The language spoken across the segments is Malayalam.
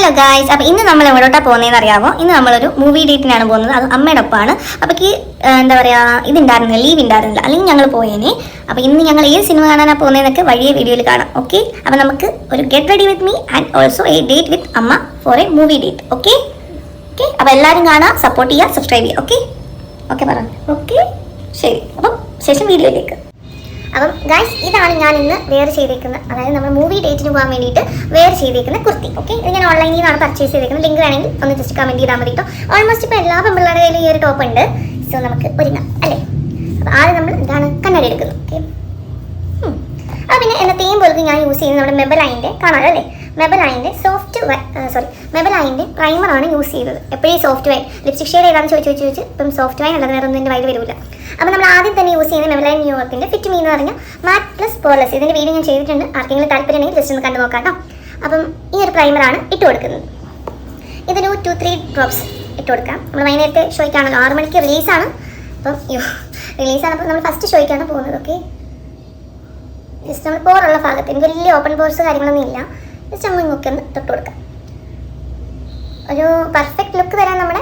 ഹലോ ഗായ്സ്, അപ്പോൾ ഇന്ന് നമ്മൾ എവിടോട്ടാണ് പോകുന്നതെന്ന് അറിയാമോ? ഇന്ന് നമ്മളൊരു മൂവി ഡേറ്റിനാണ് പോകുന്നത്. അത് അമ്മയുടെ ഒപ്പമാണ്. അപ്പോൾ എന്താ പറയുക, ഇതുണ്ടായിരുന്നില്ല, ലീവ് ഉണ്ടായിരുന്നില്ല, അല്ലെങ്കിൽ ഞങ്ങൾ പോയേനെ. അപ്പോൾ ഇന്ന് ഞങ്ങൾ ഏത് സിനിമ കാണാനാണ് പോകുന്നതെന്നൊക്കെ വലിയ വീഡിയോയിൽ കാണാം. ഓക്കെ, അപ്പോൾ നമുക്ക് ഒരു get ready with me and also a date with അമ്മ for a movie date. Okay okay, അപ്പോൾ എല്ലാവരും കാണാം, സപ്പോർട്ട് ചെയ്യുക, സബ്സ്ക്രൈബ് ചെയ്യുക. ഓക്കെ ഓക്കെ പറഞ്ഞു. ഓക്കെ ശരി, അപ്പം ശേഷം വീഡിയോയിലേക്ക്. അപ്പം ഗൈസ്, ഇതാണ് ഞാൻ ഇന്ന് വെയർ ചെയ്തേക്കുന്നത്, അതായത് നമ്മൾ മൂവി ഡേറ്റിന് പോകാൻ വേണ്ടിയിട്ട് വെയർ ചെയ്തേക്കുന്ന കുർത്തി. ഓക്കെ, ഇത് ഞാൻ ഓൺലൈനിൽ നിന്നാണ് പർച്ചേസ് ചെയ്തേക്കുന്നത്. ലിങ്ക് വേണമെങ്കിൽ ഒന്ന് ജസ്റ്റ് കമൻറ്റ് ചെയ്താൽ മതി കേട്ടോ. ഓൾമോസ്റ്റ് ഇപ്പോൾ എല്ലാ പെൺപിള്ളേരുടെ കയ്യിലും ഈ ഒരു ടോപ്പ് ഉണ്ട്. സോ നമുക്ക് ഒരുങ്ങാം അല്ലേ. അപ്പോൾ ആദ്യം നമ്മൾ ഇതാണ് കണ്ണട എടുക്കുന്നത്. ഓക്കെ, അപ്പോൾ പിന്നെ എന്നത്തെയും പോലെ ഞാൻ യൂസ് ചെയ്യുന്നത് നമ്മുടെ മെബലൈൻ്റെ കാണാമല്ലോ അല്ലേ. മെബലൈൻ്റെ മെബലൈൻ്റെ പ്രൈമറാണ് യൂസ് ചെയ്തത്. എപ്പോഴും സോഫ്റ്റ് വൈൻ ലിപ്സ്റ്റിക് ഷെയ്ഡ് ഏതാണെന്ന് ചോദിച്ച് ഇപ്പം സോഫ്റ്റ് വൈൻ അല്ലാതെ വേറെ ഒന്നും എൻ്റെ വയലിൽ വരില്ല. അപ്പോൾ നമ്മൾ ആദ്യം തന്നെ യൂസ് ചെയ്യുന്ന മെബലൈൻ ന്യൂയോർക്കിൻ്റെ ഫിറ്റ് മീ എന്ന് പറഞ്ഞാൽ മാറ്റ് പ്ലസ് പോർലെസ്. ഇതിൻ്റെ വീഡിയോ ഞാൻ ചെയ്തിട്ടുണ്ട്, ആർക്കെങ്കിലും താല്പര്യമുണ്ടെങ്കിൽ ജസ്റ്റ് ഒന്ന് കണ്ടു നോക്കാം കേട്ടോ. അപ്പം ഈ ഒരു പ്രൈമറാണ് ഇട്ട് കൊടുക്കുന്നത്. ഇതൊരു 2-3 ഡ്രോപ്സ് ഇട്ട് കൊടുക്കാം. നമ്മൾ വൈകുന്നേരത്തെ ഷോയ്ക്കാണല്ലോ, 6 മണിക്ക് റിലീസാണ്. അപ്പം റിലീസാണ്, അപ്പോൾ നമ്മൾ ഫസ്റ്റ് ഷോയ്ക്കാണ് പോകുന്നത്. ഓക്കെ, ജസ്റ്റ് നമ്മൾ പോറുള്ള ഭാഗത്തിന് വലിയ ഓപ്പൺ പോർസ് കാര്യങ്ങളൊന്നും ഇല്ല. ജസ്റ്റ് നമ്മൾ ഇങ്ങൊക്കെ ഒന്ന് തൊട്ട് കൊടുക്കാം. ഒരു പെർഫെക്റ്റ് ലുക്ക് തരാൻ നമ്മുടെ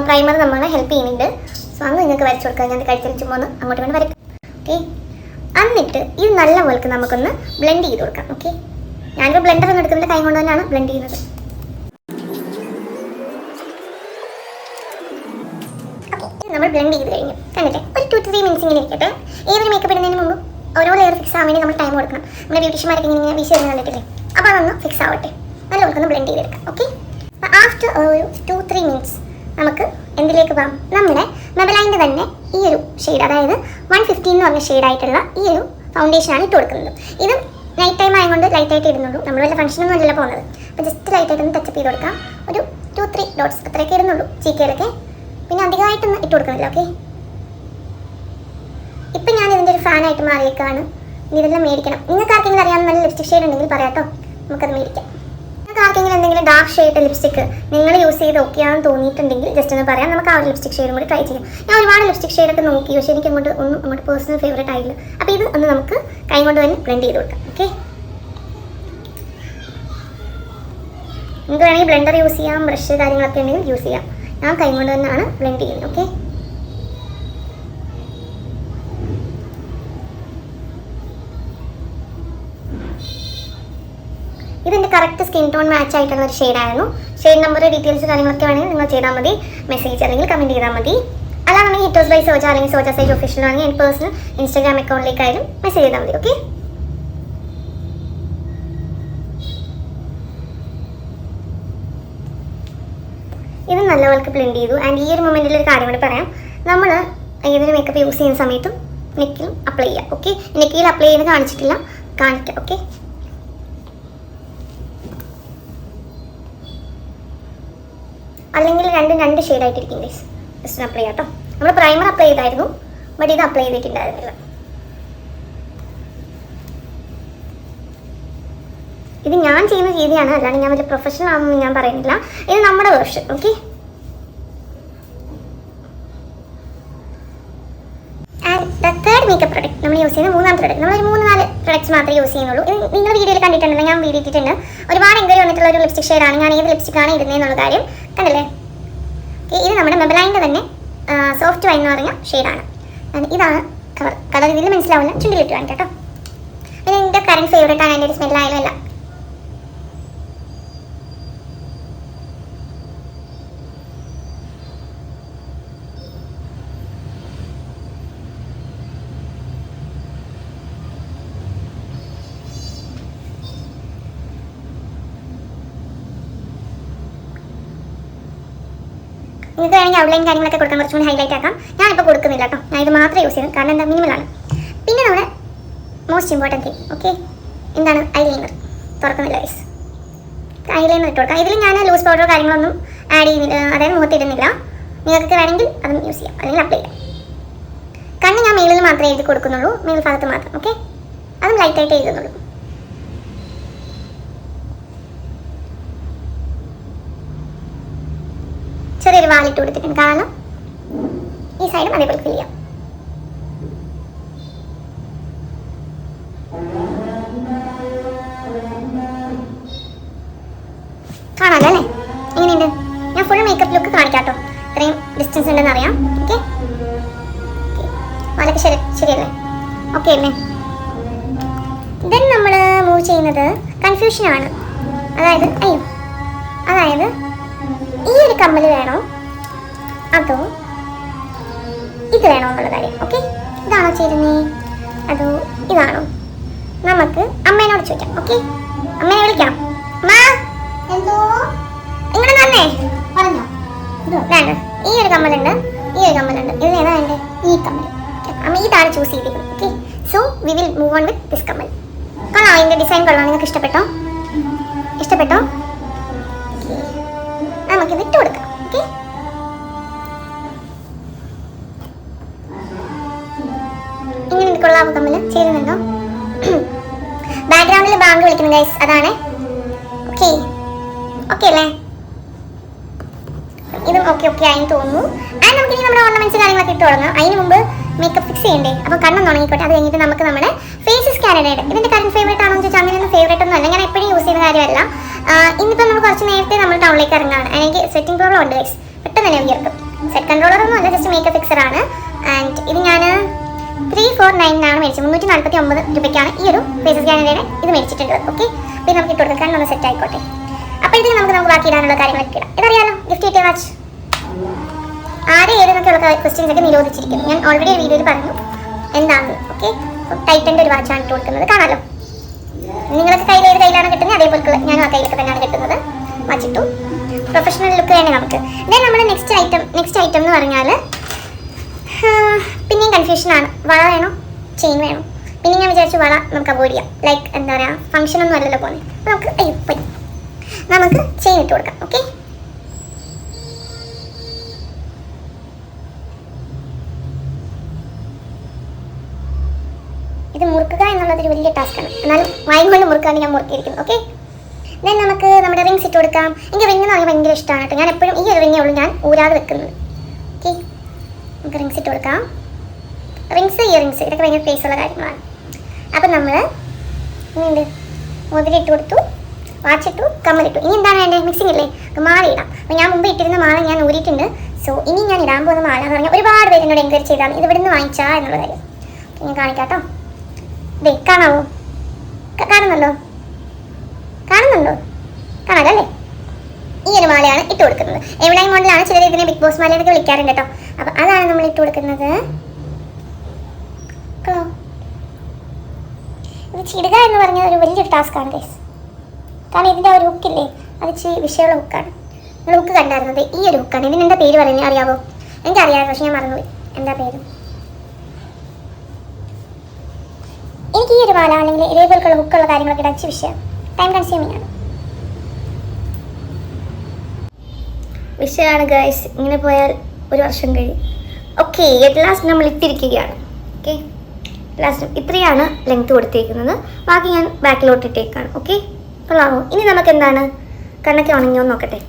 പ്രൈമർ നമ്മളെ ഹെൽപ്പ് ചെയ്യുന്നുണ്ട്. സോ അന്ന് നിങ്ങൾക്ക് വരച്ചു കൊടുക്കാം. ഞാൻ കഴിച്ചാൽ ചുമ്മാ ഒന്ന് അങ്ങോട്ട് വേണ്ടി വരയ്ക്കാം. ഓക്കെ, എന്നിട്ട് ഇത് നല്ല പോലെ നമുക്കൊന്ന് ബ്ലെൻഡ് ചെയ്ത് കൊടുക്കാം. ഓക്കെ, ഞാനിപ്പോൾ ബ്ലെൻഡർ ഒന്നും എടുക്കുന്നില്ല, കൈ കൊണ്ട് തന്നെയാണ് ബ്ലെൻഡ് ചെയ്യുന്നത്. നമ്മൾ ബ്ലെൻഡ് ചെയ്ത് കഴിഞ്ഞു, കണ്ടില്ലേ? ഒരു 2-3 മിനിറ്റ്സ് ഇങ്ങനെ ഇരിക്കട്ടെ. ഏതൊരു മേക്കപ്പ് ഇടുന്നതിന് മുമ്പ് ഓരോ ലെയർ ഫിക്സ് ആവാൻ വേണ്ടി നമ്മൾ ടൈം കൊടുക്കണം. നമ്മുടെ ബ്യൂട്ടീഷ്യന്മാരൊക്കെ ഇങ്ങനെ വീശി വരുന്ന കണ്ടിട്ടില്ലേ? അപ്പോൾ അതൊന്ന് ഫിക്സ് ആവട്ടെ, നല്ല നമുക്കൊന്ന് ബ്ലെൻഡ് ചെയ്തെടുക്കാം. ഓക്കെ, ആഫ്റ്റർ ഒരു 2-3 മിനിറ്റ്സ് നമുക്ക് എന്തിലേക്ക് പോകാം? നമ്മുടെ മെബലൈൻ്റെ തന്നെ ഈ ഒരു ഷെയ്ഡ്, അതായത് 115 എന്ന് പറഞ്ഞ ഷെയ്ഡായിട്ടുള്ള ഈ ഒരു ഫൗണ്ടേഷനാണ് ഇട്ട് കൊടുക്കുന്നത്. ഇത് നൈറ്റ് ടൈം ആയതുകൊണ്ട് ലൈറ്റായിട്ട് ഇടുന്നുള്ളൂ. നമ്മൾ വല്ല ഫംഗ്ഷനൊന്നും അല്ലല്ലോ പോകുന്നത്. അപ്പോൾ ജസ്റ്റ് ലൈറ്റായിട്ടൊന്ന് ടച്ചപ്പ് ചെയ്ത് കൊടുക്കാം. ഒരു 2-3 ഡോട്ട്സ് അത്രയൊക്കെ ഇടുന്നുള്ളൂ ചീക്കയിലൊക്കെ, പിന്നെ അധികമായിട്ടൊന്നും ഇട്ട് കൊടുക്കുന്നില്ല. ഓക്കെ, ഇപ്പം ഞാൻ ഇതിൻ്റെ ഒരു ഫാനായിട്ട് മാറിയേക്കാണ്. ഇതെല്ലാം മേടിക്കണം. നിങ്ങൾക്ക് ആർക്കെങ്കിലും അറിയാവുന്ന നല്ല ലിപ്സ്റ്റിക് ഷെയ്ഡ് ഉണ്ടെങ്കിൽ പറയാട്ടോ, നമുക്കത് മേടിക്കാം. നിങ്ങൾക്ക് ആർക്കെങ്കിലും എന്തെങ്കിലും ഡാർക്ക് ഷെയ്ഡ് ലിപ്സ്റ്റിക് നിങ്ങൾ യൂസ് ചെയ്ത് ഓക്കെയാണെന്ന് തോന്നിയിട്ടുണ്ടെങ്കിൽ ജസ്റ്റ് ഒന്ന് പറയാം, നമുക്ക് ആ ഒരു ലിപ്സ്റ്റിക് ഷെയ്ഡും കൂടി ട്രൈ ചെയ്യാം. ഞാൻ ഒരുപാട് ലിപ്സ്റ്റിക് ഷെയ്ഡൊക്കെ നോക്കി, പക്ഷേ എനിക്ക് അങ്ങോട്ട് പേഴ്സണൽ ഫേവറേറ്റ് ആയില്ല. അപ്പോൾ ഇത് ഒന്ന് നമുക്ക് കൈ കൊണ്ട് തന്നെ ബ്ലെൻഡ് ചെയ്ത് കൊടുക്കാം. ഓക്കെ, നിങ്ങൾക്ക് വേണമെങ്കിൽ ബ്ലെൻഡർ യൂസ് ചെയ്യാം, ബ്രഷ് കാര്യങ്ങളൊക്കെ ഉണ്ടെങ്കിൽ യൂസ് ചെയ്യാം. ഞാൻ കൈ കൊണ്ട് തന്നെയാണ് ബ്ലെൻഡ് ചെയ്യുന്നത്. ഓക്കെ, ഇതെൻ്റെ കറക്റ്റ് സ്കിൻ ടോൺ മാച്ച് ആയിട്ടുള്ള ഒരു ഷെയ്ഡായിരുന്നു. ഷെയ്ഡ് നമ്പർ ഡീറ്റെയിൽസ് കാര്യങ്ങളൊക്കെ വേണമെങ്കിൽ നിങ്ങൾ ചെയ്താൽ മതി, മെസ്സേജ് അല്ലെങ്കിൽ കമൻറ്റ് ചെയ്താൽ മതി. അല്ലാന്നുണ്ടെങ്കിൽ ഹിറ്റോസ് ബൈ സോജ അല്ലെങ്കിൽ സോജ സൈജ് ഒഫീഷ്യൽ ആണെങ്കിൽ എൻ്റെ പേഴ്സണൽ ഇൻസ്റ്റാഗ്രാം അക്കൗണ്ടിലേക്കായാലും മെസ്സേജ് ചെയ്താൽ മതി. ഓക്കെ, ഇത് നല്ലപോലെ ബ്ലെൻഡ് ചെയ്തു. ആൻഡ് ഈ ഒരു മൊമെൻറ്റിൽ ഒരു കാര്യം കൂടി പറയാം, നമ്മൾ ഏതൊരു മേക്കപ്പ് യൂസ് ചെയ്യുന്ന സമയത്തും നെക്കിലും അപ്ലൈ ചെയ്യാം. ഓക്കെ, നെക്കിൽ അപ്ലൈ ചെയ്യുന്നത് കാണിച്ചിട്ടില്ല, കാണിക്കാം. ഓക്കെ, അല്ലെങ്കിൽ രണ്ട് ഷെയ്ഡായിട്ടിരിക്കും ഗൈസ്. ജസ്റ്റ് അപ്ലൈ ചെയ്യാം കേട്ടോ. നമ്മൾ പ്രൈമർ അപ്ലൈ ചെയ്തായിരുന്നു, ബട്ട് ഇത് അപ്ലൈ ചെയ്തിട്ടുണ്ടായിരുന്നില്ല. ഇത് ഞാൻ ചെയ്യുന്ന രീതിയാണ്, അല്ലാണ്ട് ഞാൻ വലിയ പ്രൊഫഷണൽ ആണെന്ന് ഞാൻ പറയുന്നില്ല. ഇത് നമ്മുടെ version. Okay, and the third makeup product നമ്മൾ യൂസ് ചെയ്യുന്ന മൂന്നാമത്തെ പ്രൊഡക്റ്റ്, നമ്മളൊരു 3-4 പ്രൊഡക്ട്സ് മാത്രമേ യൂസ് ചെയ്യുന്നുള്ളൂ. ഇത് നിങ്ങൾ വീഡിയോയിൽ കണ്ടിട്ടുണ്ടെങ്കിൽ ഞാൻ വീഡിയോ ഇട്ടിട്ടുണ്ട്. ഒരുപാട് എൻക്വയറി വന്നിട്ടുള്ള ഒരു ലിപ്സ്റ്റിക് ഷെയ്ഡാണ്. ഞാൻ ഏത് ലിപ്സ്റ്റിക്കാണ് ഇടുന്നതെന്നുള്ള കാര്യം കണ്ടല്ലേ. ഇത് നമ്മുടെ മെബലൈൻ്റെ തന്നെ സോഫ്റ്റ് വൈൻ എന്ന് പറഞ്ഞ ഷെയ്ഡാണ്. ഇതാണ് കളർ ഇതിൽ മനസ്സിലാവില്ല, ചുണ്ടിലിട്ട് വേണ്ട കേട്ടോ. പിന്നെ എൻ്റെ കറൻറ്റ് ഫേവറേറ്റ് ആണ്, എൻ്റെ ഒരു സ്മെല്ലായാലും എല്ലാം. നിങ്ങൾക്ക് വേണമെങ്കിൽ ഔട്ട്ലൈൻ കാര്യങ്ങളൊക്കെ കൊടുക്കാൻ കുറച്ചുകൂടി ഹൈലൈറ്റ് ആക്കാം. ഞാനിപ്പോൾ കൊടുക്കുന്നില്ല കേട്ടോ, ഞാൻ ഇത് മാത്രമേ യൂസ് ചെയ്യുന്നത്, കാരണം എന്താ മിനിമലാണ്. പിന്നെ നമ്മുടെ മോസ്റ്റ് ഇമ്പോർട്ടൻറ്റ് തിങ്, ഓക്കെ, എന്താണ് ഐലൈനർ. തുറക്കുന്നില്ല ഗൈസ്, ഐലൈനർ ഇട്ട് കൊടുക്കാം. ഇതിൽ ഞാൻ ലൂസ് പൗഡറോ കാര്യങ്ങളൊന്നും ആഡ് ചെയ്യുന്നില്ല, അതായത് മുഖത്തിടുന്നില്ല. നിങ്ങൾക്ക് വേണമെങ്കിൽ അതും യൂസ് ചെയ്യാം, അല്ലെങ്കിൽ അപ്ലൈ ചെയ്യാം. കണ്ണ് ഞാൻ മേളിൽ മാത്രമേ എഴുതി കൊടുക്കുന്നുള്ളൂ, മേൽ ഭാഗത്ത് മാത്രം. ഓക്കെ, അതും ലൈറ്റായിട്ട് എഴുതുന്നുള്ളൂ. ചെറിയൊരു വാലിട്ട് കൊടുത്തിട്ടുണ്ട്, കാരണം ഈ സൈഡും അതേപോലെ ഫിൽ ചെയ്യാം. കാണാമല്ലോ അല്ലേ? മേക്കപ്പ് ലുക്ക് കാണിക്കാട്ടോ, ഇത്രയും ഡിസ്റ്റൻസ് ഉണ്ടെന്ന് അറിയാം. ഓക്കെ, മാലയ്ക്ക് ശരിയല്ലേ? ഓക്കെ അല്ലേ? ദെൻ നമ്മൾ മൂവ് ചെയ്യുന്നത് കൺഫ്യൂഷനാണ്. അതായത് ഈ ഒരു കമ്മൽ വേണോ അതോ ഇത് വേണോ എന്നുള്ള കാര്യം. ഓക്കെ, ഇതാണോ ചേരുന്നേ അതോ ഇതാണോ? നമുക്ക് അമ്മേനോട് ചോദിക്കാം. ഓക്കെ, അമ്മേനെ വിളിക്കാം. എന്തോ ഇങ്ങനെ തന്നെ പറഞ്ഞോ. വേണ്ട, ഈ ഒരു കമ്മലുണ്ട്, ഇതിൽ ഏതാ വേണ്ടേ? ഈ കമ്മൽ. അമ്മ ഇതാണ് ചൂസ് ചെയ്തിരിക്കുന്നത്. Okay, so we will move on with this കമ്മൽ. കൊള്ളാം, ഇതിന്റെ ഡിസൈൻ കൊള്ളാം. നിങ്ങൾക്ക് ഇഷ്ടപ്പെട്ടോ? നമുക്കിത് ഇട്ട് കൊടുക്കാം. ഓക്കെ, ഇങ്ങനെ കൊള്ളാവോ കമ്മല്? ചേരുന്നുണ്ടോ? ബാക്ക്ഗ്രൗണ്ടിൽ ബാങ്ക് വിളിക്കുന്നു ഗൈസ്, അതാണ്. ഓക്കെ അല്ലേ? ഇതും ഓക്കെ ആയെന്ന് തോന്നുന്നു. ആൻഡ് നമുക്ക് ഇനി നമ്മുടെ ഓർണമെന്റ്സ് കാര്യങ്ങളൊക്കെ ഇട്ട് തുടങ്ങാം. അതിന് മുമ്പ് മേക്കപ്പ് ഫിക്സ് ചെയ്യണ്ടേ? അപ്പോൾ കണ്ണം തുടങ്ങിക്കോട്ടെ. അത് കഴിഞ്ഞിട്ട് നമുക്ക് നമ്മുടെ ഫേസസ് കാൻഡിഡേറ്റ്. ഇതിന്റെ കറന്റ് ഫേവറേറ്റ് ആണോ എന്ന് ചോദിച്ചാൽ അങ്ങനെയൊന്നും ഫേവറേറ്റ് ഒന്നും അല്ല, ഞാൻ എപ്പോഴും യൂസ് ചെയ്യുന്ന കാര്യമല്ല. ഇന്നിപ്പോൾ നമ്മൾ കുറച്ച് നേരത്തെ നമ്മൾ ടൗണിലേക്ക് ഇറങ്ങാണ്. എനിക്ക് സെറ്റിംഗ് പ്രോബ്ലം ഉണ്ട് ഗൈസ്, പെട്ടെന്ന് തന്നെ വിയർക്കും. സെറ്റ് കൺട്രോളർ ഒന്നും അല്ല, ജസ്റ്റ് മേക്കപ്പ് ഫിക്സർ ആണ്. ആൻഡ് ഇത് ഞാൻ 349 മേടിച്ചത്. 349 രൂപയ്ക്കാണ് ഈ ഒരു ഫേസസ് കാൻഡിഡേറ്റ് ഇത് മേടിച്ചിട്ടുള്ളത്. ഓക്കെ, അപ്പോൾ നമുക്ക് ഇട്ട് കൊടുക്കാം. കണ്ണൊന്ന് സെറ്റ് ആയിക്കോട്ടെ. അപ്പോഴത്തേക്ക് നമുക്ക് ബാക്കി ഇടാനുള്ള കാര്യങ്ങളൊക്കെ ഇടാം. ഇതറിയാലോ, ഗിഫ്റ്റ് കിട്ടിയ വാച്ച്. ആരെ ഏതെന്നൊക്കെയുള്ള ക്വസ്റ്റ്യൻസ് ഒക്കെ നിരോധിച്ചിരിക്കുന്നു. ഞാൻ ഓൾറെഡി ഒരു വീഡിയോയിൽ പറഞ്ഞു എന്താണെന്ന്. ഓക്കെ, ടൈറ്റൻ്റെ ഒരു വാച്ചാണ് ഇട്ട് കൊടുക്കുന്നത്, കാണാമല്ലോ. നിങ്ങൾക്ക് കയ്യിൽ ഏത് കയ്യിലാണ് കിട്ടുന്നത് അതേപോലെ ഞാനും ആ കയ്യിലൊക്കെ തന്നെയാണ് കിട്ടുന്നത്. വാച്ചിട്ടു, പ്രൊഫഷണൽ ലുക്ക് വേണം നമുക്ക്. ദെൻ നമ്മുടെ നെക്സ്റ്റ് ഐറ്റം എന്ന് പറഞ്ഞാൽ പിന്നെയും കൺഫ്യൂഷനാണ്. വള വേണോ ചെയിൻ വേണോ? പിന്നെ ഞാൻ വിചാരിച്ചു വള നമുക്ക് അവോയ്ഡ് ചെയ്യാം. ലൈക്ക് എന്താ പറയുക, ഫംഗ്ഷനൊന്നും അല്ലല്ലോ പോകുന്നത്. അപ്പോൾ നമുക്ക് ചെയിൻ ഇട്ട് കൊടുക്കാം. ഓക്കെ, ഇത് മുറുക്കുക എന്നുള്ളതൊരു വലിയ ടാസ്ക്കാണ്. എന്നാലും വായും കൊണ്ട് മുറുക്കാണ് ഞാൻ മുറുക്കിയിരിക്കുന്നത്. ഓക്കെ, ദെൻ നമുക്ക് നമ്മുടെ റിങ്സ് ഇട്ട് കൊടുക്കാം. എനിക്ക് റിങ് എന്ന് പറഞ്ഞാൽ ഭയങ്കര ഇഷ്ടമാണ് കേട്ടോ. ഞാൻ എപ്പോഴും ഈ ഒരു റിങ്ങേ ഉള്ളൂ ഞാൻ ഊരാതെ വെക്കുന്നത്. ഓക്കെ, നമുക്ക് റിങ്സ് ഇട്ട് കൊടുക്കാം. ഇയറിങ്സ് ഇതൊക്കെ ഭയങ്കര പ്ലേസുള്ള കാര്യങ്ങളാണ്. അപ്പം നമ്മൾ ഇനിയുണ്ട് മോതിരം ഇട്ട് കൊടുത്തു, വാച്ചിട്ടു, കമ്മലിട്ടു. ഇനി എന്താണ് വേണ്ടത്? മിക്സിംഗ് ഇല്ലേ, മാല ഇടാം. അപ്പോൾ ഞാൻ മുമ്പ് ഇട്ടിരുന്ന മാല ഞാൻ ഊരിയിട്ടുണ്ട്. സോ ഇനി ഞാൻ ഇടാൻ പോകുന്ന മാല എന്ന് പറഞ്ഞാൽ ഒരുപാട് പേര് എന്നോട് എൻക്വയറി ചെയ്താണ് ഇത് ഇവിടെ നിന്ന് വാങ്ങിച്ചാൽ എന്നുള്ള കാര്യം. ഞാൻ കാണിക്കാം കേട്ടോ. കാണാവോ? കാണുന്നുണ്ടോ? കാണാമല്ലേ? ഈ ഒരു മാലയാണ് ഇട്ട് കൊടുക്കുന്നത്. എവിടെയും മോഡലാണ്. ചിലർ ഇതിനെ ബിഗ് ബോസ് മാല എന്നൊക്കെ വിളിക്കാറുണ്ട് കേട്ടോ. അപ്പം അതാണ് നമ്മൾ ഇട്ട് കൊടുക്കുന്നത്. ഇത് ചിടുക എന്ന് പറഞ്ഞാൽ ഒരു വലിയൊരു ടാസ്ക്കാണ് ഗൈസ്. കാരണം ഇതിൻ്റെ ഒരു ഹുക്കില്ലേ, അത് ഇച്ചിരി വിഷയമുള്ള ഹുക്കാണ്. നിങ്ങൾ ഹുക്ക് കണ്ടായിരുന്നത് ഈ ഒരു ഹുക്കാണ്. ഇതിനെന്താ പേര് പറയുന്നത് അറിയാവോ? എനിക്കറിയാം, പക്ഷെ ഞാൻ മറന്നുപോയി. എന്താ പേര്? എനിക്ക് ഈ ഒരു മാല അല്ലെങ്കിൽ ഇതേപോലുള്ള ഹുക്കുള്ള കാര്യങ്ങളൊക്കെ ഇടാൻ വിഷയം ടൈം കൺസ്യൂമിംഗ് ആണ്. വിഷയമാണ് ഗൈസ്. ഇങ്ങനെ പോയാൽ ഒരു വർഷം കഴിയും. ഓക്കെ, അറ്റ് ലാസ്റ്റ് നമ്മൾ ഇട്ടിരിക്കുകയാണ്. ഓക്കെ, ലാസ്റ്റ് ഇത്രയാണ് ലെങ്ത് കൊടുത്തേക്കുന്നത്. ബാക്കി ഞാൻ ബാക്കിലോട്ട് ഇട്ടേക്കാണ്. ഓക്കെ, കൊള്ളാമോ? ഇനി നമുക്ക് എന്താണ്, കണ്ണൊക്കെ ഉണങ്ങിയോ നോക്കട്ടെ.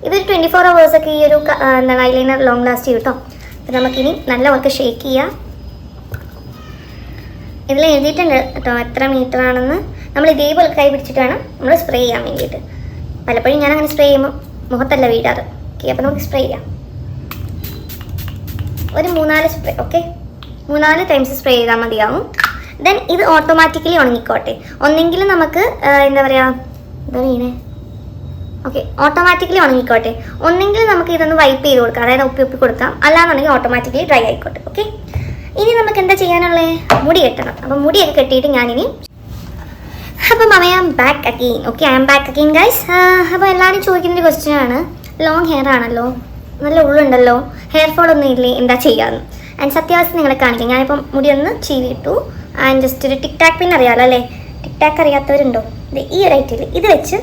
ഇതൊരു 24 hours ഒക്കെ ഈ ഒരു എന്താണ് ഐലൈനർ ലോങ് ലാസ്റ്റ് ചെയ്യും കേട്ടോ. അപ്പം നമുക്കിനി നല്ല വർക്ക് ഷേക്ക് ചെയ്യാം. ഇതിൽ എഴുതിയിട്ടുണ്ട് കേട്ടോ എത്ര മീറ്റർ ആണെന്ന്. നമ്മൾ ഇതേപോലെ കൈ പിടിച്ചിട്ട് വേണം നമ്മൾ സ്പ്രേ ചെയ്യാൻ വേണ്ടിയിട്ട്. പലപ്പോഴും ഞാനങ്ങനെ സ്പ്രേ ചെയ്യുമ്പോൾ മുഖത്തല്ല വീഴാറ്. ഓക്കെ, അപ്പോൾ നമുക്ക് സ്പ്രേ ചെയ്യാം. ഒരു 3-4 സ്പ്രേ. ഓക്കെ, 3-4 ടൈംസ് സ്പ്രേ ചെയ്താൽ മതിയാവും. ദെൻ ഇത് ഓട്ടോമാറ്റിക്കലി ഉണങ്ങിക്കോട്ടെ. ഒന്നെങ്കിൽ നമുക്ക് എന്താ പറയുക, എന്താ വീണേ? Okay, automatically ഉണങ്ങിക്കോട്ടെ. ഒന്നെങ്കിൽ നമുക്ക് ഇതൊന്ന് വൈപ്പ് ചെയ്ത് കൊടുക്കാം, അതായത് ഒപ്പി കൊടുക്കാം. അല്ലാന്നുണ്ടെങ്കിൽ ഓട്ടോമാറ്റിക്കലി ഡ്രൈ ആയിക്കോട്ടെ. ഓക്കെ, ഇനി നമുക്ക് എന്താ ചെയ്യാനുള്ളത്? മുടി കെട്ടണം. അപ്പം മുടിയൊക്കെ കെട്ടിയിട്ട് ഞാനിനി അപ്പം I am back again. Okay, I am back again guys. അപ്പോൾ എല്ലാവരും ചോദിക്കുന്നൊരു ക്വസ്റ്റ്യൻ ആണ്, ലോങ് ഹെയർ ആണല്ലോ, നല്ല ഉള്ളുണ്ടല്ലോ, ഹെയർ ഫോൾ ഒന്നും ഇല്ലേ, എന്താ ചെയ്യാമെന്ന്. ആൻഡ് സത്യാവസ്ഥ നിങ്ങളെ കാണിക്കാം. ഞാനിപ്പം മുടി ഒന്ന് ചീവിയിട്ടു. ആൻഡ് ജസ്റ്റ് ഒരു ടിക് ടാക്ക് പിൻ അറിയാമല്ലോ അല്ലേ? ടിക് ടാക്ക് അറിയാത്തവരുണ്ടോ? ഈ ഒരു ഐറ്റിൽ ഇത് വെച്ച്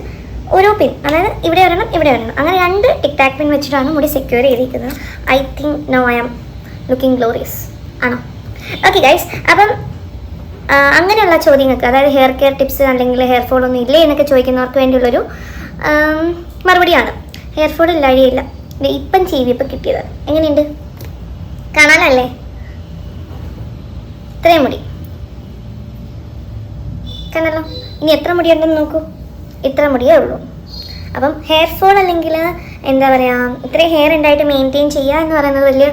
ഓരോ പിൻ, അതായത് ഇവിടെ ഒരെണ്ണം ഇവിടെ ഒരെണ്ണം, അങ്ങനെ 2 ടിക് ടാക്ക് പിൻ വെച്ചിട്ടാണ് മുടി സെക്യൂർ ചെയ്തിരിക്കുന്നത്. I think no I am looking glorious ആണോ? ഓക്കെ ഗൈസ്, അപ്പം അങ്ങനെയുള്ള ചോദ്യങ്ങൾക്ക്, അതായത് ഹെയർ കെയർ ടിപ്സ് അല്ലെങ്കിൽ ഹെയർ ഫോൾ ഒന്നും ഇല്ലേ എന്നൊക്കെ ചോദിക്കുന്നവർക്ക് വേണ്ടിയുള്ളൊരു മറുപടിയാണ്. ഹെയർ ഫോൾ ഇല്ലാഴിയില്ല. ഇപ്പം ചീവിയപ്പോൾ കിട്ടിയത് എങ്ങനെയുണ്ട്? കാണാനല്ലേ? ഇത്രയും മുടി കണ്ടല്ലോ. ഇനി എത്ര മുടിയുണ്ടെന്ന് നോക്കൂ. ഇത്ര മുടിയേ ഉള്ളൂ. അപ്പം ഹെയർ ഫോൾ അല്ലെങ്കിൽ എന്താ പറയുക ഇത്രയും ഹെയർ ഉണ്ടായിട്ട് മെയിൻറ്റെയിൻ ചെയ്യുക എന്ന് പറയുന്നത് വലിയ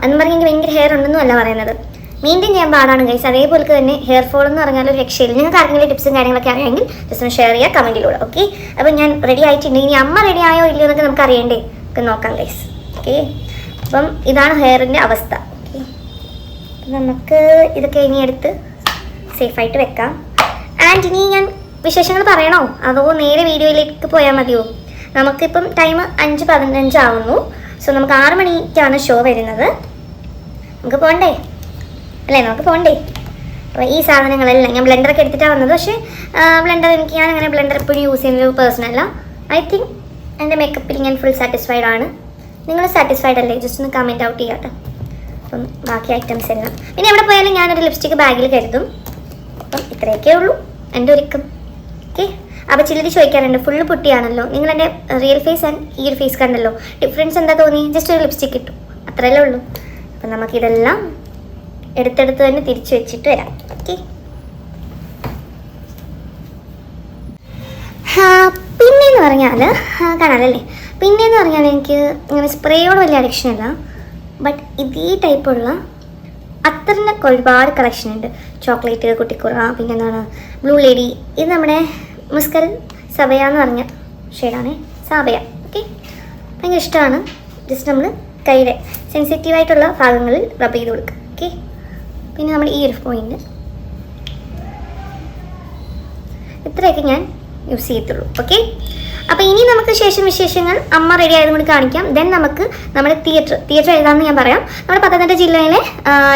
എന്ന് പറഞ്ഞാൽ എനിക്ക് ഭയങ്കര ഹെയർ ഉണ്ടെന്നും അല്ല പറയുന്നത്. മെയിൻറ്റെയിൻ ചെയ്യാൻ പാടാണ് ഗൈസ്. അതേപോലെ തന്നെ ഹെയർ ഫോൾ എന്ന് പറഞ്ഞാൽ ഒരു രക്ഷയില്ല. നിങ്ങൾക്ക് ആർക്കെങ്കിലും ടിപ്സും കാര്യങ്ങളൊക്കെ അറിയാമെങ്കിൽ ജസ്റ്റ് ഒന്ന് ഷെയർ ചെയ്യുക കമൻറ്റിലൂടെ. ഓക്കെ, അപ്പം ഞാൻ റെഡി ആയിട്ടുണ്ട്. ഇനി അമ്മ റെഡി ആയോ ഇല്ലയോ എന്നൊക്കെ നമുക്ക് അറിയണ്ടേ, ഒക്കെ നോക്കാം ഗൈസ്. ഓക്കെ, അപ്പം ഇതാണ് ഹെയറിൻ്റെ അവസ്ഥ. ഓക്കെ, നമുക്ക് ഇതൊക്കെ ഇനി എടുത്ത് സേഫായിട്ട് വെക്കാം. ആൻഡ് ഇനി ഞാൻ വിശേഷങ്ങൾ പറയണോ അതോ നേരെ വീഡിയോയിലേക്ക് പോയാൽ മതിയോ? നമുക്കിപ്പം ടൈം 5:15 ആവുന്നു. സോ നമുക്ക് 6 മണിക്കാണ് ഷോ വരുന്നത്. നമുക്ക് പോകണ്ടേ അല്ലേ? നമുക്ക് പോകണ്ടേ? അപ്പോൾ ഈ സാധനങ്ങളെല്ലാം ഞാൻ ബ്ലെൻഡറൊക്കെ എടുത്തിട്ടാണ് വന്നത്. പക്ഷേ ബ്ലെൻഡർ ഞാൻ അങ്ങനെ ബ്ലെൻഡർ എപ്പോഴും യൂസ് ചെയ്യുന്നൊരു പേഴ്സണല്ല. ഐ തിങ്ക് എൻ്റെ മേക്കപ്പിൽ ഞാൻ ഫുൾ സാറ്റിസ്ഫൈഡ് ആണ്. നിങ്ങൾ സാറ്റിസ്ഫൈഡ് അല്ലേ? ജസ്റ്റ് ഒന്ന് കമൻറ്റ് ഔട്ട് ചെയ്യാട്ടോ. അപ്പം ബാക്കി ഐറ്റംസ് എല്ലാം പിന്നെ എവിടെ പോയാലും ഞാനൊരു ലിപ്സ്റ്റിക്ക് ബാഗിൽ കരുതും. അപ്പം ഇത്രയൊക്കെ ഉള്ളൂ എൻ്റെ ഒരുക്കം. ഓക്കെ, അപ്പോൾ ചിലർ ചോദിക്കാറുണ്ട് ഫുള്ള് പൊട്ടിയാണല്ലോ, നിങ്ങൾ എൻ്റെ റിയൽ ഫേസ് ആൻഡ് ഈ ഒരു ഫേസ് കണ്ടല്ലോ, ഡിഫറൻസ് എന്താ തോന്നി? ജസ്റ്റ് ഒരു ലിപ്സ്റ്റിക്ക് ഇട്ടു, അത്രയല്ലേ ഉള്ളൂ. അപ്പം നമുക്കിതെല്ലാം എടുത്തെടുത്ത് തന്നെ തിരിച്ചു വെച്ചിട്ട് വരാം. ഓക്കെ, പിന്നെയെന്ന് പറഞ്ഞാൽ കാണാമല്ലേ, പിന്നെയെന്ന് പറഞ്ഞാൽ എനിക്ക് ഇങ്ങനെ സ്പ്രേയോട് വലിയ അഡിക്ഷൻ ഇല്ല. ബട്ട് ഇതേ ടൈപ്പുള്ള അത്തറിനൊക്കെ ഒരുപാട് കളക്ഷൻ ഉണ്ട്. ചോക്ലേറ്റ്, കുട്ടിക്കുറ, പിന്നെ എന്താണ് ബ്ലൂ ലേഡി. ഇത് നമ്മുടെ മുസ്കർ സബയ എന്ന് പറഞ്ഞ ഷെയ്ഡാണ്, സാബയ. ഓക്കെ, ഭയങ്കര ഇഷ്ടമാണ്. ജസ്റ്റ് നമ്മൾ കയ്യിലെ സെൻസിറ്റീവായിട്ടുള്ള ഭാഗങ്ങളിൽ റബ്ബ് ചെയ്ത് കൊടുക്കുക. ഓക്കെ, പിന്നെ നമ്മൾ ഈ ഒരു പോയിന്റ് ഇത്രയൊക്കെ ഞാൻ യൂസ് ചെയ്യത്തുള്ളൂ. ഓക്കെ, അപ്പോൾ ഇനി നമുക്ക് ശേഷം വിശേഷങ്ങൾ അമ്മ റെഡി ആയതും കൂടി കാണിക്കാം. ദെൻ നമുക്ക് നമ്മുടെ തിയേറ്റർ ഏതാണെന്ന് ഞാൻ പറയാം. നമ്മുടെ പത്തനംതിട്ട ജില്ലയിലെ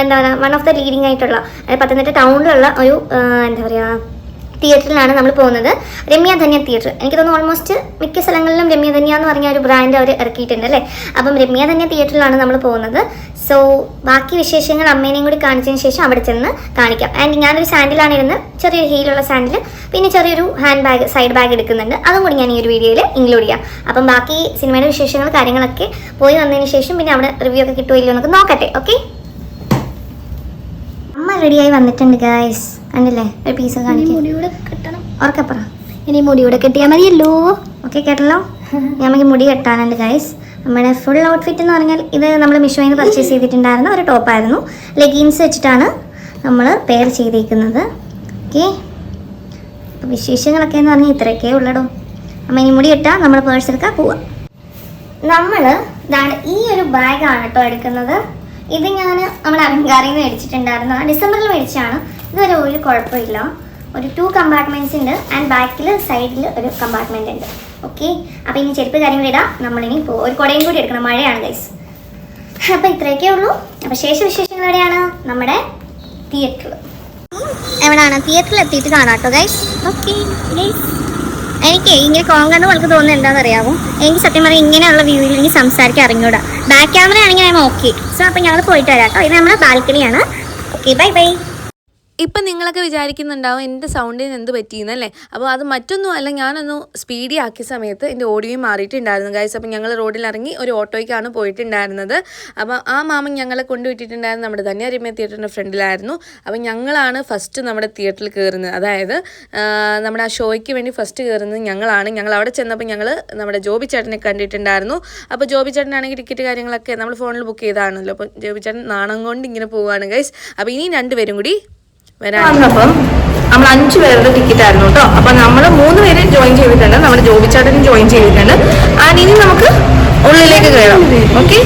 എന്താ പറയുക വൺ ഓഫ് ദ ലീഡിങ് ആയിട്ടുള്ള പത്തനംതിട്ട ടൗണിലുള്ള ഒരു എന്താ പറയുക തിയേറ്ററിലാണ് നമ്മൾ പോകുന്നത്. രമ്യ ധന്യ തിയേറ്റർ. എനിക്ക് തോന്നുന്നു ഓൾമോസ്റ്റ് മിക്ക സ്ഥലങ്ങളിലും രമ്യ ധന്യ എന്ന് പറഞ്ഞ ഒരു ബ്രാൻഡ് അവർ ഇറക്കിയിട്ടുണ്ട് അല്ലേ. അപ്പം രമ്യ ധന്യ തിയേറ്ററിലാണ് നമ്മൾ പോകുന്നത്. സോ ബാക്കി വിശേഷങ്ങൾ അമ്മേനെയും കൂടി കാണിച്ചതിന് ശേഷം അവിടെ ചെന്ന് കാണിക്കാം. ആൻഡ് ഞാനൊരു സാൻഡിലാണ് ഇരുന്ന്, ചെറിയൊരു ഹീലുള്ള സാൻഡിൽ, പിന്നെ ചെറിയൊരു ഹാൻഡ് ബാഗ്, സൈഡ് ബാഗ് എടുക്കുന്നുണ്ട്. അതും കൂടി ഞാൻ ഈ ഒരു വീഡിയോയിൽ ഇൻക്ലൂഡ് ചെയ്യാം. അപ്പം ബാക്കി സിനിമയുടെ വിശേഷങ്ങൾ കാര്യങ്ങളൊക്കെ പോയി വന്നതിന് ശേഷം പിന്നെ അവിടെ റിവ്യൂ ഒക്കെ കിട്ടുമോ ഇല്ലയോ എന്നൊക്കെ നോക്കട്ടെ. ഓക്കെ, അമ്മ റെഡിയായി വന്നിട്ടുണ്ട് ഗൈസ്. കണ്ടില്ലേ, ഒരു പീസ് കാണിക്കും. മുടിയൂടെ കെട്ടണം, ഉറക്കപ്പറ. ഇനി മുടിയൂടെ കെട്ടിയാൽ മതിയല്ലോ. ഓക്കെ, കേട്ടല്ലോ. നമുക്ക് മുടി കെട്ടാനുണ്ട് ഗൈസ്. നമ്മുടെ ഫുൾ ഔട്ട്ഫിറ്റ് എന്ന് പറഞ്ഞാൽ ഇത് നമ്മൾ മീഷോയിൽ നിന്ന് പർച്ചേസ് ചെയ്തിട്ടുണ്ടായിരുന്ന ഒരു ടോപ്പായിരുന്നു. ലെഗിൻസ് വെച്ചിട്ടാണ് നമ്മൾ പെയർ ചെയ്തിരിക്കുന്നത്. ഓക്കെ, അപ്പോൾ വിശേഷങ്ങളൊക്കെ എന്ന് പറഞ്ഞാൽ ഇത്രയൊക്കെ ഉള്ളടോ. അമ്മ ഇനി മുടി കെട്ടാൽ നമ്മൾ പേഴ്സ് എടുക്കാൻ പോവാം. നമ്മൾ ഇതാണ് ഈ ഒരു ബാഗാണ് കേട്ടോ എടുക്കുന്നത്. ഇത് ഞാൻ നമ്മുടെ അലങ്കാരിൽ നിന്ന് മേടിച്ചിട്ടുണ്ടായിരുന്നു, ഡിസംബറിൽ മേടിച്ചാണ്. ഇതുവരെ ഒരു കുഴപ്പമില്ല. ഒരു 2 കമ്പാർട്ട്മെൻറ്റ്സ് ഉണ്ട് ആൻഡ് ബാക്കിൽ സൈഡിൽ ഒരു കമ്പാർട്ട്മെൻ്റ് ഉണ്ട്. ഓക്കെ, അപ്പോൾ ഇനി ചെരുപ്പ് കാര്യങ്ങളിടാം. നമ്മളിനി ഒരു കുടയും കൂടി എടുക്കണം, മഴയാണ് ഗൈസ്. അപ്പോൾ ഇത്രയൊക്കെ ഉള്ളൂ. അപ്പോൾ വിശേഷങ്ങൾ എവിടെയാണ്? നമ്മുടെ തിയേറ്ററിൽ. എവിടെയാണ്? തിയേറ്ററിൽ എത്തിയിട്ട് കാണാം കേട്ടോ ഗൈസ്. ഓക്കെ ഗൈസ്, എനിക്ക് ഇങ്ങനെ കോങ്കണ്ണ് നമുക്ക് തോന്നുന്നത് എന്താണെന്ന് അറിയാമോ? എനിക്ക് സത്യം പറഞ്ഞാൽ ഇങ്ങനെയുള്ള വ്യൂവിൽ എനിക്ക് സംസാരിക്കാൻ അറിഞ്ഞൂടാ. ബാക്ക് ക്യാമറ ആണെങ്കിൽ ഞാൻ ഓക്കെ. സോ അപ്പോൾ ഞങ്ങൾ പോയിട്ട് വരാം കേട്ടോ. ഇത് നമ്മുടെ ബാൽക്കണിയാണ്. Okay, bye bye. ഇപ്പം നിങ്ങളൊക്കെ വിചാരിക്കുന്നുണ്ടാവും എൻ്റെ സൗണ്ടിന് എന്ത് പറ്റിയെന്നല്ലേ. അപ്പോൾ അത് മറ്റൊന്നും അല്ല, ഞാനൊന്ന് സ്പീഡി ആക്കിയ സമയത്ത് എൻ്റെ ഓഡിയോയും മാറിയിട്ടുണ്ടായിരുന്നു ഗൈസ്. അപ്പം ഞങ്ങൾ റോഡിലിറങ്ങി ഒരു ഓട്ടോയ്ക്കാണ് പോയിട്ടുണ്ടായിരുന്നത്. അപ്പം ആ മാമൻ ഞങ്ങളെ കൊണ്ടുവിട്ടിട്ടുണ്ടായിരുന്നു നമ്മുടെ ധന്യ രമ്യ തിയേറ്ററിൻ്റെ ഫ്രണ്ടിലായിരുന്നു. അപ്പം ഞങ്ങളാണ് ഫസ്റ്റ് നമ്മുടെ തിയേറ്ററിൽ കയറുന്നത്. അതായത് നമ്മുടെ ആ ഷോയ്ക്ക് വേണ്ടി ഫസ്റ്റ് കയറുന്നത് ഞങ്ങളാണ്. ഞങ്ങൾ അവിടെ ചെന്നപ്പോൾ ഞങ്ങൾ നമ്മുടെ ജോബി ചേട്ടനെ കണ്ടിട്ടുണ്ടായിരുന്നു. അപ്പോൾ ജോബി ചേട്ടനാണെങ്കിൽ ടിക്കറ്റ് കാര്യങ്ങളൊക്കെ നമ്മൾ ഫോണിൽ ബുക്ക് ചെയ്താണല്ലോ. അപ്പോൾ ജോബി ചേട്ടൻ നാണം കൊണ്ട് ഇങ്ങനെ പോവുകയാണ് ഗൈസ്. അപ്പോൾ ഇനി 2 പേരും കൂടി വന്നപ്പം നമ്മൾ 5 പേരുടെ ടിക്കറ്റ് ആയിരുന്നു കേട്ടോ. അപ്പൊ നമ്മൾ 3 പേര് ജോയിൻ ചെയ്തിട്ടുണ്ട്. നമ്മുടെ ജോബി ചേട്ടനും ജോയിൻ ചെയ്തിട്ടുണ്ട്. ആൻഡ് ഇനി നമുക്ക് ഉള്ളിലേക്ക് കയറാം. ഓക്കെ,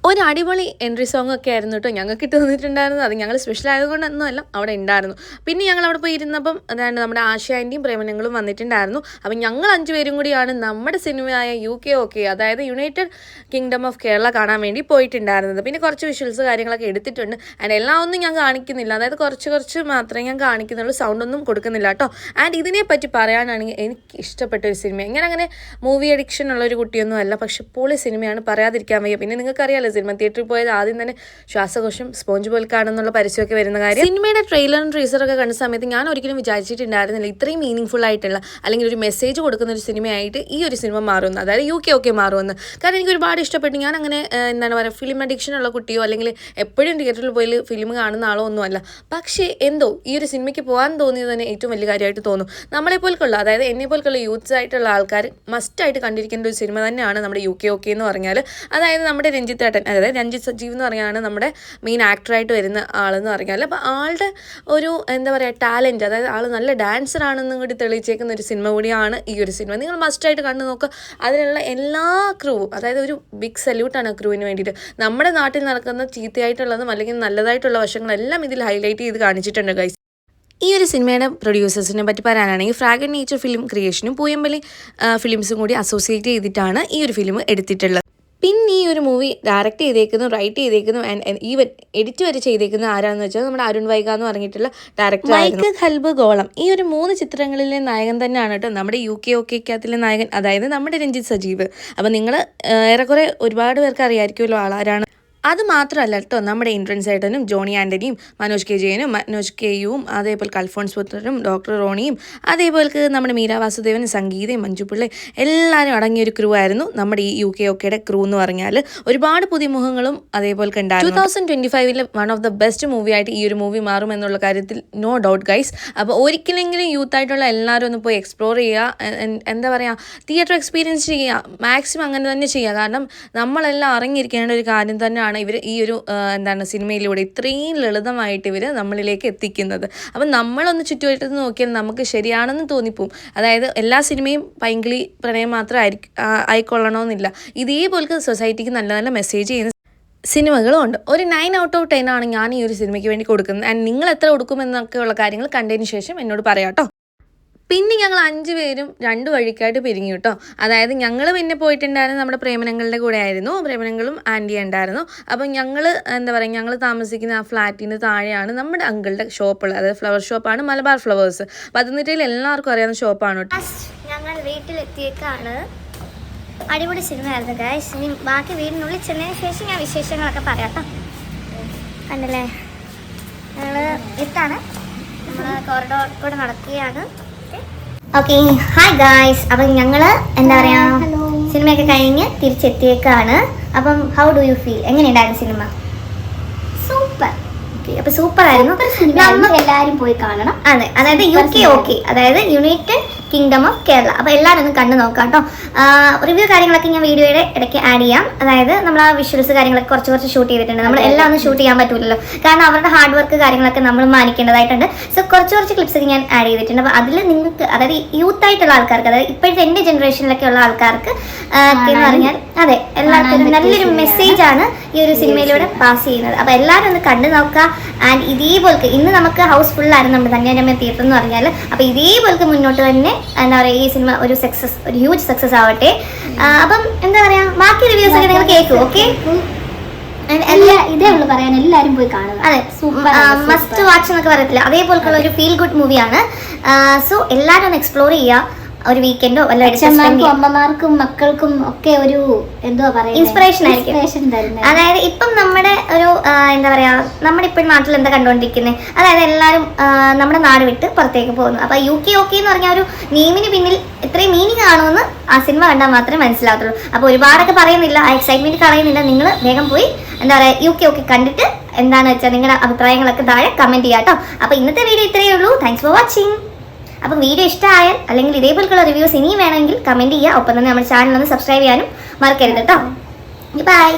ഒരു അടിപൊളി എൻട്രി സോങ് ഒക്കെ ആയിരുന്നു കേട്ടോ ഞങ്ങൾക്ക് ഇട്ട് തന്നിട്ടുണ്ടായിരുന്നു. അത് ഞങ്ങൾ സ്പെഷ്യൽ ആയതുകൊണ്ടൊന്നും അല്ല, അവിടെ ഉണ്ടായിരുന്നു. പിന്നെ ഞങ്ങൾ അവിടെ പോയി ഇരുന്നപ്പം അതായത് നമ്മുടെ ആശ ആൻറ്റിയും പ്രേമനങ്ങളും വന്നിട്ടുണ്ടായിരുന്നു. അപ്പം ഞങ്ങൾ 5 പേരും കൂടിയാണ് നമ്മുടെ സിനിമയായ UK അതായത് യുണൈറ്റഡ് കിങ്ഡം ഓഫ് കേരള കാണാൻ വേണ്ടി പോയിട്ടുണ്ടായിരുന്നത്. പിന്നെ കുറച്ച് വിഷ്വൽസ് കാര്യങ്ങളൊക്കെ എടുത്തിട്ടുണ്ട്. ആൻഡ് എല്ലാം ഒന്നും ഞാൻ കാണിക്കുന്നില്ല, അതായത് കുറച്ച് മാത്രമേ ഞാൻ കാണിക്കുന്നുള്ളൂ, സൗണ്ടൊന്നും കൊടുക്കുന്നില്ല കേട്ടോ. ആൻഡ് ഇതിനെപ്പറ്റി പറയാനാണെങ്കിൽ എനിക്ക് ഇഷ്ടപ്പെട്ട ഒരു സിനിമ. ഇങ്ങനെ അങ്ങനെ മൂവി അഡിക്ഷൻ ഉള്ളൊരു കുട്ടിയൊന്നും അല്ല, പക്ഷെ പൊളി സിനിമയാണ്, പറയാതിരിക്കാൻ വയ്യ. പിന്നെ നിങ്ങൾക്കറിയാലോ സിനിമ സിനിമ തിയേറ്ററിൽ പോയത് ആദ്യം തന്നെ ശ്വാസകോശം സ്പോഞ്ച് പോൽക്കാണെന്നുള്ള പരസ്യമൊക്കെ വരുന്ന കാര്യം. സിനിമയുടെ ട്രെയിലറും ട്രീസറൊക്കെ കണ്ട സമയത്ത് ഞാൻ ഒരിക്കലും വിചാരിച്ചിട്ടുണ്ടായിരുന്നില്ല ഇത്രയും മീനിങ് ഫുൾ ആയിട്ടുള്ള അല്ലെങ്കിൽ ഒരു മെസ്സേജ് കൊടുക്കുന്ന ഒരു സിനിമയായിട്ട് ഈ ഒരു സിനിമ മാറുമെന്ന്, അതായത് UK മാറുമെന്ന്. കാരണം എനിക്ക് ഒരുപാട് ഇഷ്ടപ്പെട്ടു. ഞാൻ അങ്ങനെ എന്താണ് പറയുക, ഫിലിം അഡിക്ഷൻ ഉള്ള കുട്ടിയോ അല്ലെങ്കിൽ എപ്പോഴും തിയേറ്ററിൽ പോയി ഫിലിം കാണുന്ന ആളോ ഒന്നുമല്ല. പക്ഷേ എന്തോ ഈ ഒരു സിനിമയ്ക്ക് പോകാൻ തോന്നിയത് തന്നെ ഏറ്റവും വലിയ കാര്യമായിട്ട് തോന്നും. നമ്മളെപ്പോലുള്ള, അതായത് എന്നെപ്പോലുള്ള യൂത്ത്സ് ആയിട്ടുള്ള ആൾക്കാർ മസ്റ്റായിട്ട് കണ്ടിരിക്കേണ്ട ഒരു സിനിമ തന്നെയാണ് നമ്മുടെ UK എന്ന് പറഞ്ഞാൽ. അതായത് നമ്മുടെ രഞ്ജിത്ത് സജീവ് എന്ന് പറഞ്ഞാണ് നമ്മുടെ മെയിൻ ആക്ടറായിട്ട് വരുന്ന ആളെന്ന് പറഞ്ഞാൽ. അപ്പോൾ ആളുടെ ഒരു എന്താ പറയുക ടാലൻറ്റ്, അതായത് ആൾ നല്ല ഡാൻസർ ആണെന്നും കൂടി തെളിയിച്ചേക്കുന്ന ഒരു സിനിമ കൂടിയാണ് ഈ ഒരു സിനിമ. നിങ്ങൾ മസ്റ്റായിട്ട് കണ്ടു നോക്കുക. അതിനുള്ള എല്ലാ ക്രൂവും, അതായത് ഒരു ബിഗ് സല്യൂട്ടാണ് ആ ക്രൂവിന് വേണ്ടിയിട്ട്. നമ്മുടെ നാട്ടിൽ നടക്കുന്ന ചീത്തയായിട്ടുള്ളതും അല്ലെങ്കിൽ നല്ലതായിട്ടുള്ള വശങ്ങളെല്ലാം ഇതിൽ ഹൈലൈറ്റ് ചെയ്ത് കാണിച്ചിട്ടുണ്ട് ഗൈസ്. ഈ ഒരു സിനിമയുടെ പ്രൊഡ്യൂസേഴ്സിനെ പറ്റി പറയാനാണെങ്കിൽ ഫ്രാഗ്രന്റ് നേച്ചർ ഫിലിം ക്രിയേഷനും പൂയമ്പള്ളി ഫിലിംസും കൂടി അസോസിയേറ്റ് ചെയ്തിട്ടാണ് ഈ ഒരു ഫിലിം എടുത്തിട്ടുള്ളത്. പിന്നെ ഈ ഒരു മൂവി ഡയറക്റ്റ് ചെയ്തേക്കുന്നു, റൈറ്റ് ചെയ്തേക്കുന്നു, ഈവൻ എഡിറ്റ് വരെ ചെയ്തേക്കുന്നത് ആരാണെന്ന് വെച്ചാൽ നമ്മുടെ അരുൺ വൈഗ എന്ന് പറഞ്ഞിട്ടുള്ള ഡയറക്ടർ മൈക്ക് ഹൽബ് ഗോളം. ഈ ഒരു 3 ചിത്രങ്ങളിലെ നായകൻ തന്നെയാണ് കേട്ടോ നമ്മുടെ UK നായകൻ, അതായത് നമ്മുടെ രഞ്ജിത്ത് സജീവ്. അപ്പം നിങ്ങൾ ഏറെക്കുറെ ഒരുപാട് പേർക്ക് അറിയാമായിരിക്കുമല്ലോ ആളാരാണ്. അത് മാത്രമല്ല കേട്ടോ, നമ്മുടെ ഇന്ദ്രൻസ് ഏട്ടനും ജോണി ആൻ്റണിയും മനോജ് K ജയനും മനോജ് KUവും അതേപോലെ അൽഫോൺസ് പുത്രനും ഡോക്ടർ റോണിയും അതേപോലെ നമ്മുടെ മീര വാസുദേവനും സംഗീതയും മഞ്ജുപിള്ളയും എല്ലാവരും അടങ്ങിയൊരു ക്രൂ ആയിരുന്നു നമ്മുടെ ഈ UK ക്രൂ എന്ന് പറഞ്ഞാൽ. ഒരുപാട് പുതിയ മുഖങ്ങളും അതേപോലെ ഉണ്ടായിരുന്നു. 2025 one of the best movie ആയിട്ട് ഈ ഒരു മൂവി മാറും എന്നുള്ള കാര്യത്തിൽ നോ ഡൗട്ട് ഗൈസ്. അപ്പോൾ ഒരിക്കലെങ്കിലും യൂത്തായിട്ടുള്ള എല്ലാവരും ഒന്ന് പോയി എക്സ്പ്ലോർ ചെയ്യുക, എന്താ പറയുക, തിയേറ്റർ എക്സ്പീരിയൻസ് ചെയ്യുക, മാക്സിമം അങ്ങനെ തന്നെ ചെയ്യുക. കാരണം നമ്മളെല്ലാം അറിഞ്ഞിരിക്കേണ്ട ഒരു കാര്യം തന്നെയാണ് ഇവർ ഈ ഒരു സിനിമയിലൂടെ ഇത്രയും ലളിതമായിട്ട് ഇവർ നമ്മളിലേക്ക് എത്തിക്കുന്നത്. അപ്പം നമ്മളൊന്ന് ചുറ്റുവട്ടത്ത് നോക്കിയാൽ നമുക്ക് ശരിയാണെന്ന് തോന്നിപ്പോവും. അതായത് എല്ലാ സിനിമയും പൈങ്കിളി പ്രണയം മാത്രം ആയിക്കൊള്ളണമെന്നില്ല. ഇതേപോലെ സൊസൈറ്റിക്ക് നല്ല നല്ല മെസ്സേജ് ചെയ്യുന്ന സിനിമകളും ഉണ്ട്. ഒരു 9 out of 10 ആണ് ഞാൻ ഈ ഒരു സിനിമയ്ക്ക് വേണ്ടി കൊടുക്കുന്നത്. ആൻഡ് നിങ്ങൾ എത്ര കൊടുക്കുമെന്നൊക്കെയുള്ള കാര്യങ്ങൾ കണ്ടതിന് ശേഷം എന്നോട് പറയാം കേട്ടോ. പിന്നെ ഞങ്ങൾ 5 പേരും 2 വഴിക്കായിട്ട് പിരിഞ്ഞു കേട്ടോ. അതായത് ഞങ്ങൾ പിന്നെ പോയിട്ടുണ്ടായിരുന്നു നമ്മുടെ പ്രേമനങ്ങളുടെ കൂടെ ആയിരുന്നു. പ്രേമനങ്ങളും ആൻറ്റി ഉണ്ടായിരുന്നു. അപ്പം ഞങ്ങൾ ഞങ്ങൾ താമസിക്കുന്ന ആ ഫ്ലാറ്റിന് താഴെയാണ് നമ്മുടെ അങ്കിളുടെ ഷോപ്പുള്ളത്. അതായത് ഫ്ലവർ ഷോപ്പാണ് മലബാർ ഫ്ലവേഴ്സ്. പത്തനംതിട്ടയിൽ എല്ലാവർക്കും അറിയാവുന്ന ഷോപ്പാണ് കേട്ടോ. ഞങ്ങൾ വീട്ടിലെത്തിയേക്കാണ്. അടിപൊളി സിനിമയായിരുന്നു ഗൈസ്. ഇനി ബാക്കി വീടിനുള്ളിൽ ചെന്നതിന് ശേഷം ഞാൻ വിശേഷങ്ങളൊക്കെ പറയാം കേട്ടോ. കണ്ടല്ലേ, ഞങ്ങൾ എത്താണ്, നമ്മൾ കോറിഡോർ കൂടെ നടക്കുകയാണ്. Okay, hi guys. അപ്പം ഞങ്ങൾ എന്താ പറയുക, സിനിമയൊക്കെ കഴിഞ്ഞ് തിരിച്ചെത്തിയേക്കാണ്. അപ്പം ഹൗ ഡു യു ഫീൽ? എങ്ങനെയുണ്ടായിരുന്നു സിനിമ? സൂപ്പർ. ഓക്കെ, അപ്പോൾ സൂപ്പർ ആയിരുന്നു. എല്ലാവരും പോയി കാണണം. അതെ, അതായത് UK, അതായത് യുണൈറ്റഡ് കിങ്ഡം ഓഫ് കേരള. അപ്പോൾ എല്ലാവരും ഒന്ന് കണ്ടു നോക്കാം കേട്ടോ. റിവ്യൂ കാര്യങ്ങളൊക്കെ ഞാൻ വീഡിയോയുടെ ഇടയ്ക്ക് ആഡ് ചെയ്യാം. അതായത് നമ്മൾ ആ വിഷ്വൽസ് കാര്യങ്ങളൊക്കെ കുറച്ച് ഷൂട്ട് ചെയ്തിട്ടുണ്ട്. നമ്മൾ എല്ലാം ഒന്നും ഷൂട്ട് ചെയ്യാൻ പറ്റില്ലല്ലോ, കാരണം അവരുടെ ഹാർഡ് വർക്ക് കാര്യങ്ങളൊക്കെ നമ്മൾ മാനിക്കേണ്ടതായിട്ടുണ്ട്. സോ കുറച്ച് ക്ലിപ്സ് ഞാൻ ആഡ് ചെയ്തിട്ടുണ്ട്. അപ്പോൾ അതിൽ നിങ്ങൾക്ക്, അതായത് യൂത്ത് ആയിട്ടുള്ള ആൾക്കാർക്ക്, അതായത് ഇപ്പോഴത്തെ എൻ്റെ ജനറേഷനിലൊക്കെ ഉള്ള ആൾക്കാർക്ക് എന്ന് പറഞ്ഞാൽ അതെ എല്ലാവർക്കും നല്ലൊരു മെസ്സേജാണ് ഈ ഒരു സിനിമയിലൂടെ പാസ് ചെയ്യുന്നത്. അപ്പോൾ എല്ലാവരും ഒന്ന് കണ്ടു നോക്കുക. ആൻഡ് ഇതേപോലെ ഇന്ന് നമുക്ക് ഹൗസ്ഫുൾ ആയിരുന്നു നമ്മുടെ ധന്യാരമ്മ തിയേറ്റർ എന്ന് പറഞ്ഞാൽ. അപ്പോൾ ഇതേപോലെ മുന്നോട്ട് തന്നെ എന്താ പറയുക, ഈ സിനിമ ഒരു ഹ്യൂജ് സക്സസ് ആവട്ടെ. അപ്പം എന്താ പറയാ, ബാക്കി റിവ്യൂസ് ഒക്കെ നിങ്ങൾ കേൾക്കും. ഓക്കെ, ഇതേ ഉള്ളൂ പറയാൻ, എല്ലാവരും പോയി കാണുക. അതെ, മസ്റ്റ് വാച്ച് എന്നൊക്കെ പറയത്തില്ല, അതേപോലുള്ള ഒരു ഫീൽ ഗുഡ് മൂവിയാണ്. സോ എല്ലാവരും ഒന്ന് എക്സ്പ്ലോർ ചെയ്യുക. ഒരു വീക്കെൻഡോ അമ്മമാർക്കും അമ്മമാർക്കും മക്കൾക്കും ഒക്കെ ഒരു എന്തുവാ പറയുക, ഇൻസ്പിറേഷൻ ആയിരിക്കും. അതായത് ഇപ്പം നമ്മുടെ ഒരു എന്താ പറയാ, നമ്മുടെ ഇപ്പോഴും നാട്ടിൽ എന്താ കണ്ടുകൊണ്ടിരിക്കുന്നത്, അതായത് എല്ലാവരും നമ്മുടെ നാട് വിട്ട് പുറത്തേക്ക് പോകുന്നു. അപ്പൊ UK എന്ന് പറഞ്ഞ ഒരു നെയിമിന് പിന്നിൽ എത്രയും മീനിങ് ആണോന്ന് ആ സിനിമ കണ്ടാൽ മാത്രമേ മനസ്സിലാകത്തുള്ളൂ. അപ്പൊ ഒരുപാടൊക്കെ പറയുന്നില്ല, ആ എക്സൈറ്റ്മെന്റ് കളയുന്നില്ല. നിങ്ങൾ വേഗം പോയി എന്താ പറയുക UK കണ്ടിട്ട് എന്താണെന്ന് വെച്ചാൽ നിങ്ങളുടെ അഭിപ്രായങ്ങളൊക്കെ താഴെ കമന്റ് ചെയ്യാം കേട്ടോ. അപ്പൊ ഇന്നത്തെ വീഡിയോ ഇത്രയേ ഉള്ളൂ. Thanks for watching. അപ്പം വീഡിയോ ഇഷ്ടമായാൽ അല്ലെങ്കിൽ ഇതേപോലുള്ള റിവ്യൂസ് ഇനിയും വേണമെങ്കിൽ കമൻറ്റ് ചെയ്യുക. ഒപ്പം തന്നെ നമ്മുടെ ചാനൽ ഒന്ന് സബ്സ്ക്രൈബ് ചെയ്യാനും മറക്കരുത് കേട്ടോ. ബൈ.